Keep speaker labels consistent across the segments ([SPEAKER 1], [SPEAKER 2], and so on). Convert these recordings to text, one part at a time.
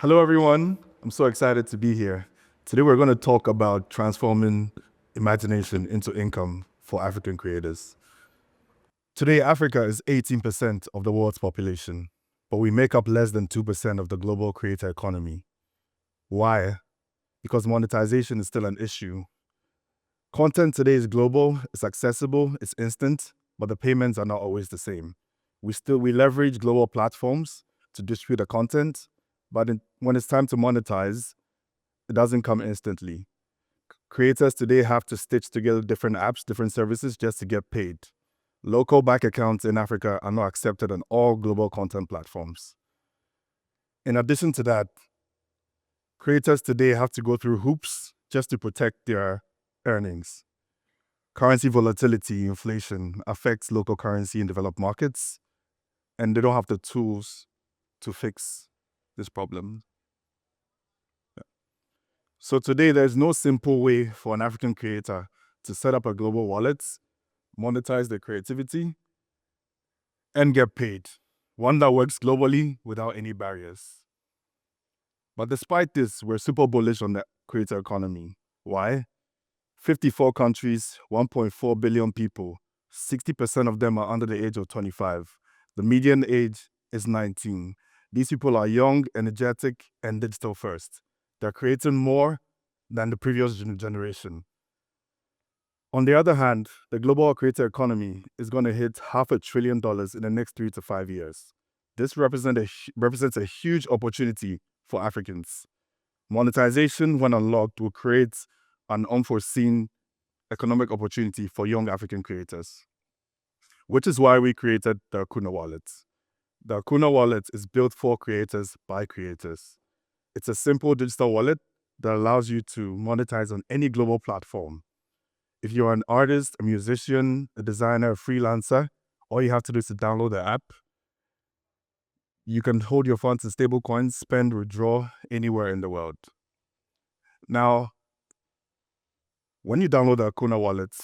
[SPEAKER 1] Hello, everyone. I'm so excited to be here. Today, we're going to talk about transforming imagination into income for African creators. Today, Africa is 18% of the world's population, but we make up less than 2% of the global creator economy. Why? Because monetization is still an issue. Content today is global, it's accessible, it's instant, but the payments are not always the same. We leverage global platforms to distribute the content, but when it's time to monetize, it doesn't come instantly. Creators today have to stitch together different apps, different services just to get paid. Local bank accounts in Africa are not accepted on all global content platforms. In addition to that, creators today have to go through hoops just to protect their earnings. Currency volatility, inflation affects local currency in developed markets, and they don't have the tools to fix this problem. So today, there's no simple way for an African creator to set up a global wallet, monetize their creativity, and get paid. One that works globally without any barriers. But despite this, we're super bullish on the creator economy. Why? 54 countries, 1.4 billion people, 60% of them are under the age of 25. The median age is 19. These people are young, energetic, and digital first. They're creating more than the previous generation. On the other hand, the global creator economy is going to hit $500 billion in the next 3 to 5 years. This represents a huge opportunity for Africans. Monetization, when unlocked, will create an unforeseen economic opportunity for young African creators, which is why we created the Akuna Wallet. The Akuna Wallet is built for creators by creators. It's a simple digital wallet that allows you to monetize on any global platform. If you're an artist, a musician, a designer, a freelancer, all you have to do is to download the app. You can hold your funds in stable coins, spend, withdraw anywhere in the world. Now, when you download the Akuna Wallet,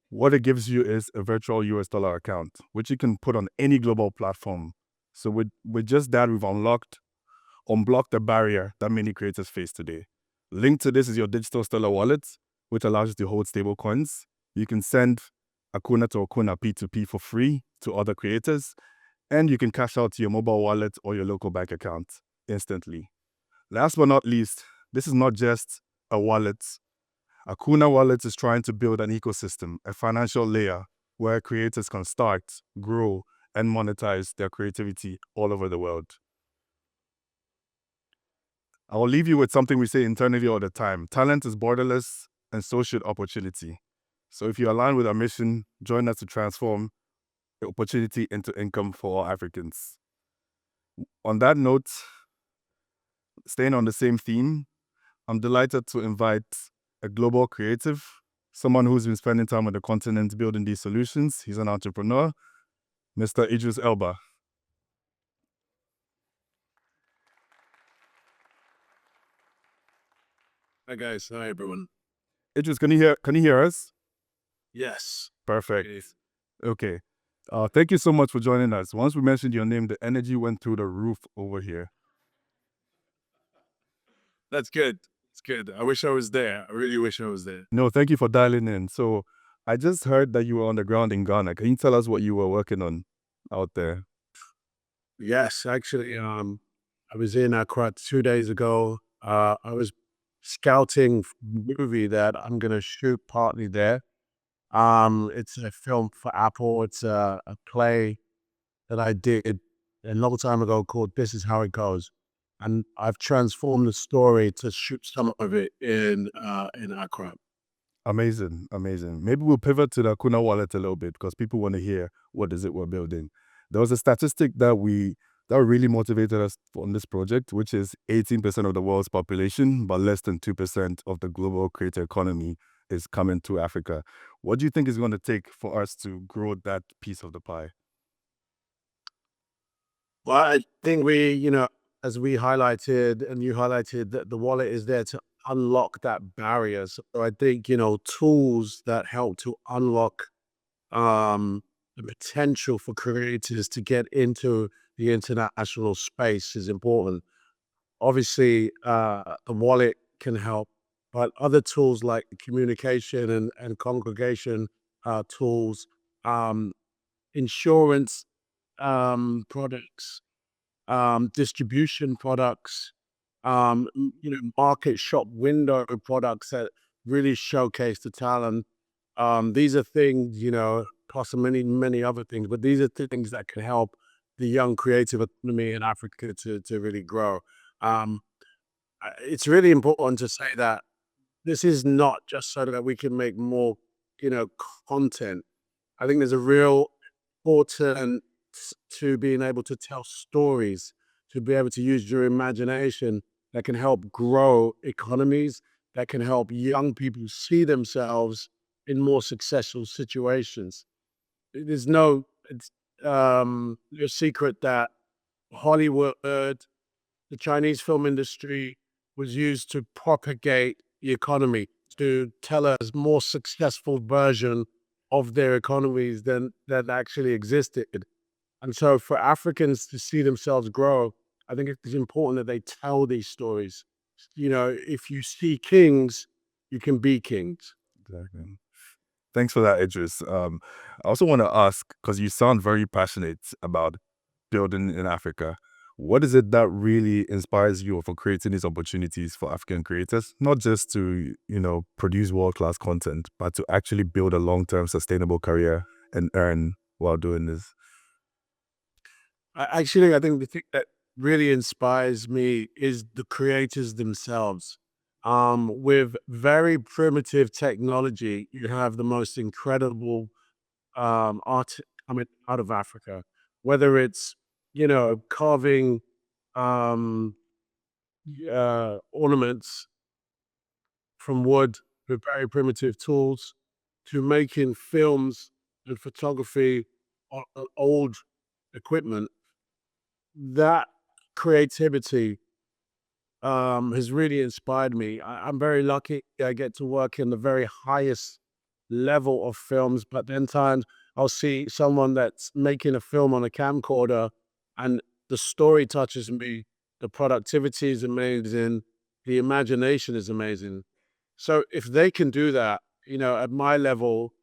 [SPEAKER 1] what it gives you is a virtual US dollar account, which you can put on any global platform. So with just that, we've unblocked the barrier that many creators face today. Linked to this is your digital stellar wallet, which allows you to hold stable coins. You can send Akuna to Akuna P2P for free to other creators, and you can cash out to your mobile wallet or your local bank account instantly. Last but not least, this is not just a wallet. Akuna Wallet is trying to build an ecosystem, a financial layer where creators can start, grow, and monetize their creativity all over the world. I will leave you with something we say internally all the time. Talent is borderless, and so should opportunity. So if you align with our mission, join us to transform the opportunity into income for all Africans. On that note, staying on the same theme, I'm delighted to invite a global creative, someone who's been spending time on the continent building these solutions. He's an entrepreneur, Mr. Idris Elba.
[SPEAKER 2] Hi guys, hi everyone.
[SPEAKER 1] Idris, can you hear us?
[SPEAKER 2] Yes.
[SPEAKER 1] Perfect. Okay. Thank you so much for joining us. Once we mentioned your name, the energy went through the roof over here.
[SPEAKER 2] That's good. It's good. I wish I was there. I really wish I was there.
[SPEAKER 1] No, thank you for dialing in. So I just heard that you were on the ground in Ghana. Can you tell us what you were working on out there?
[SPEAKER 2] Yes, actually, I was in Accra 2 days ago. I was scouting movie that I'm gonna shoot partly there. It's a film for Apple. It's a play that I did a long time ago called This Is How It Goes. And I've transformed the story to shoot some of it in Accra.
[SPEAKER 1] Amazing, amazing. Maybe we'll pivot to the Akuna Wallet a little bit because people want to hear what is it we're building. There was a statistic that really motivated us on this project, which is 18% of the world's population, but less than 2% of the global creator economy is coming to Africa. What do you think is going to take for us to grow that piece of the pie?
[SPEAKER 2] Well, I think as we highlighted and you highlighted, that the wallet is there to unlock that barrier. So I think, tools that help to unlock the potential for creators to get into the international space is important. Obviously, the wallet can help, but other tools like communication and congregation tools, um, insurance products, distribution products, market shop window products that really showcase the talent. These are things, plus many, many other things, but these are things that can help the young creative economy in Africa to really grow. Um, it's really important to say that this is not just so that we can make more, you know, content. I think there's a real importance to being able to tell stories, to be able to use your imagination that can help grow economies, that can help young people see themselves in more successful situations. There's no secret that Hollywood, the Chinese film industry was used to propagate the economy, to tell us more successful version of their economies than that actually existed. And so for Africans to see themselves grow, I think it's important that they tell these stories. If you see kings, you can be kings.
[SPEAKER 1] Exactly. Thanks for that, Idris. I also want to ask, because you sound very passionate about building in Africa. What is it that really inspires you for creating these opportunities for African creators? Not just to, produce world-class content, but to actually build a long-term sustainable career and earn while doing this.
[SPEAKER 2] I think the thing that really inspires me is the creators themselves. With very primitive technology, you have the most incredible art coming out of Africa. Whether it's carving um, ornaments from wood with very primitive tools, to making films and photography on old equipment. That creativity has really inspired me. I'm very lucky. I get to work in the very highest level of films, but then times I'll see someone that's making a film on a camcorder and the story touches me, the productivity is amazing, the imagination is amazing. So if they can do that, at my level,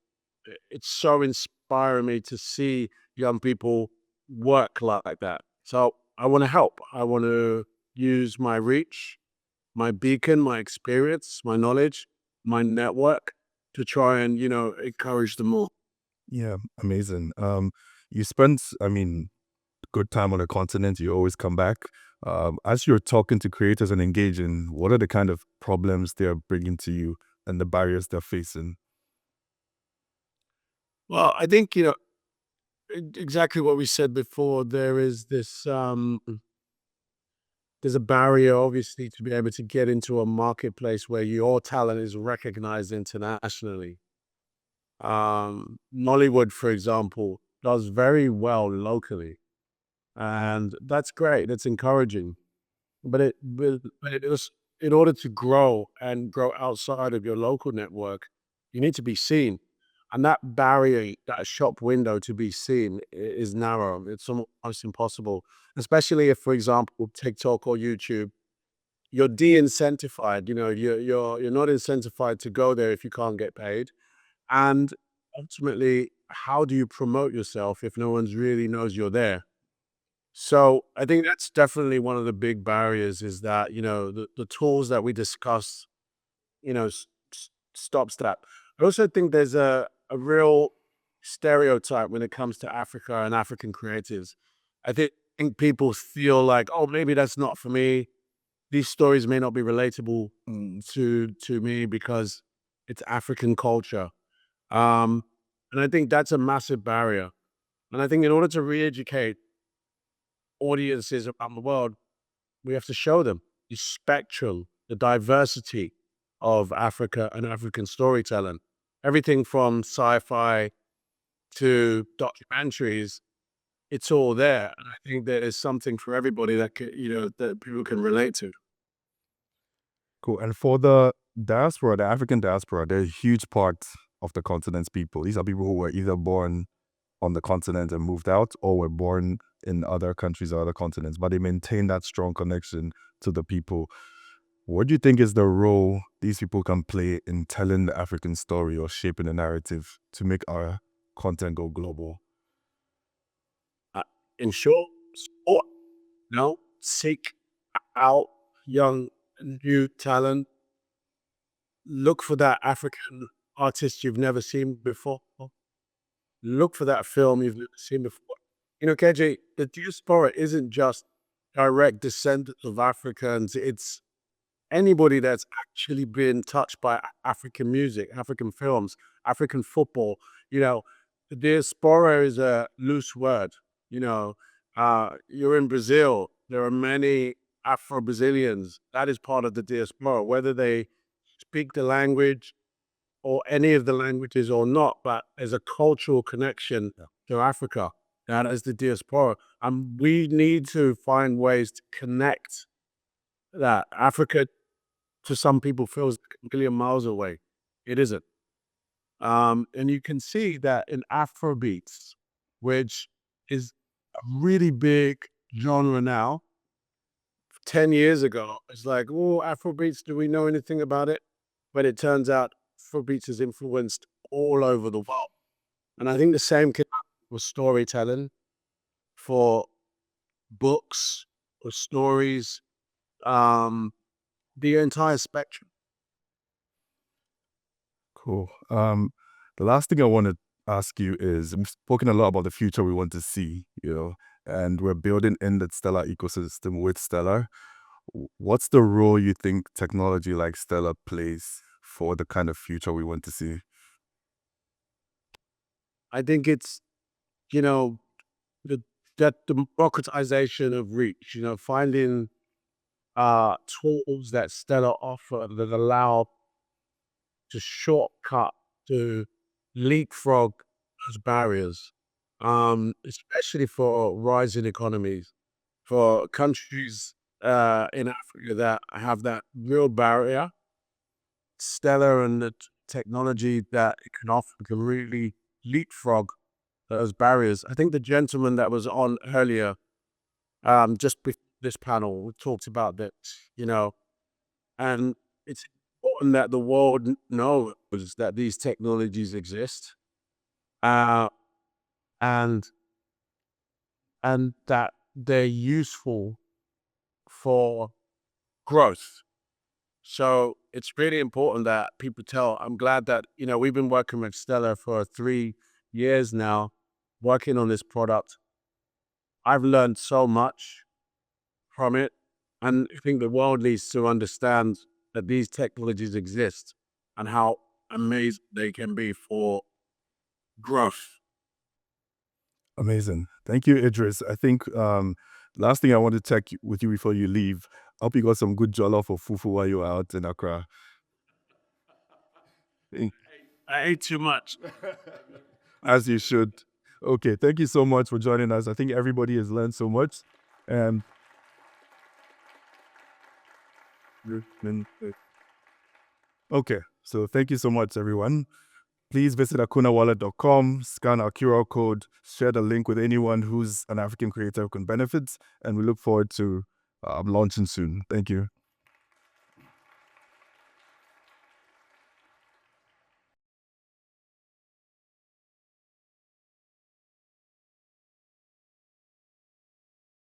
[SPEAKER 2] it's so inspiring me to see young people work like that. So I want to help. I want to use my reach, my beacon, my experience, my knowledge, my network to try and, encourage them more.
[SPEAKER 1] Yeah, amazing. You spent, good time on the continent. You always come back. As you're talking to creators and engaging, what are the kind of problems they're bringing to you and the barriers they're facing?
[SPEAKER 2] Well, I think, exactly what we said before, there's a barrier, obviously, to be able to get into a marketplace where your talent is recognized internationally. Nollywood, for example, does very well locally, and that's great. That's encouraging. But it is, in order to grow and grow outside of your local network, you need to be seen, and that barrier, that shop window to be seen, is narrow. It's almost impossible, especially if, for example, TikTok or YouTube, you're de-incentivized. You're not incentivized to go there if you can't get paid. And ultimately, how do you promote yourself if no one's really knows you're there? So I think that's definitely one of the big barriers, is that, the tools that we discussed, stops that. I also think there's a real stereotype when it comes to Africa and African creatives. I think people feel like, oh, maybe that's not for me. These stories may not be relatable to me because it's African culture. Um, and I think that's a massive barrier. And I think in order to re-educate audiences around the world, we have to show them the spectrum, the diversity of Africa and African storytelling. Everything from sci-fi to documentaries, it's all there. And I think there is something for everybody that people can relate to.
[SPEAKER 1] Cool. And for the diaspora, the African diaspora, they're a huge part of the continent's people. These are people who were either born on the continent and moved out, or were born in other countries or other continents, but they maintain that strong connection to the people. What do you think is the role these people can play in telling the African story or shaping the narrative to make our content go global?
[SPEAKER 2] In short, sport, seek out young, new talent. Look for that African artist you've never seen before. Look for that film you've never seen before. KJ, the diaspora isn't just direct descendants of Africans. It's anybody that's actually been touched by African music, African films, African football. The diaspora is a loose word. You're in Brazil. There are many Afro-Brazilians. That is part of the diaspora, whether they speak the language or any of the languages or not, but there's a cultural connection to Africa. That is the diaspora. And we need to find ways to connect that. Africa, to some people, feels a million miles away. It isn't. And you can see that in Afrobeats, which is a really big genre now. 10 years ago, it's like, oh, Afrobeats, do we know anything about it? But it turns out Afrobeats is influenced all over the world. And I think the same can happen with storytelling, for books, or stories, the entire spectrum.
[SPEAKER 1] Cool. The last thing I want to ask you is, we've spoken a lot about the future we want to see, and we're building in the Stellar ecosystem with Stellar. What's the role you think technology like Stellar plays for the kind of future we want to see?
[SPEAKER 2] I think it's, that democratization of reach, finding tools that Stellar offer that allow to shortcut, to leapfrog those barriers, especially for rising economies, for countries in Africa that have that real barrier. Stellar and the technology that it can offer can really leapfrog those barriers. I think the gentleman that was on earlier, just before this panel, we talked about that, and it's important that the world knows that these technologies exist, uh, and that they're useful for growth. So it's really important that people tell. I'm glad that, we've been working with Stellar for 3 years now, working on this product. I've learned so much from it. And I think the world needs to understand that these technologies exist and how amazing they can be for growth.
[SPEAKER 1] Amazing. Thank you, Idris. I think last thing I want to check with you before you leave, I hope you got some good jollof or fufu while you were out in Accra.
[SPEAKER 2] I ate too much.
[SPEAKER 1] As you should. Okay, thank you so much for joining us. I think everybody has learned so much. And okay, so thank you so much, everyone. Please visit akunawallet.com, scan our QR code, share the link with anyone who's an African creator who can benefit, and we look forward to launching soon. Thank you.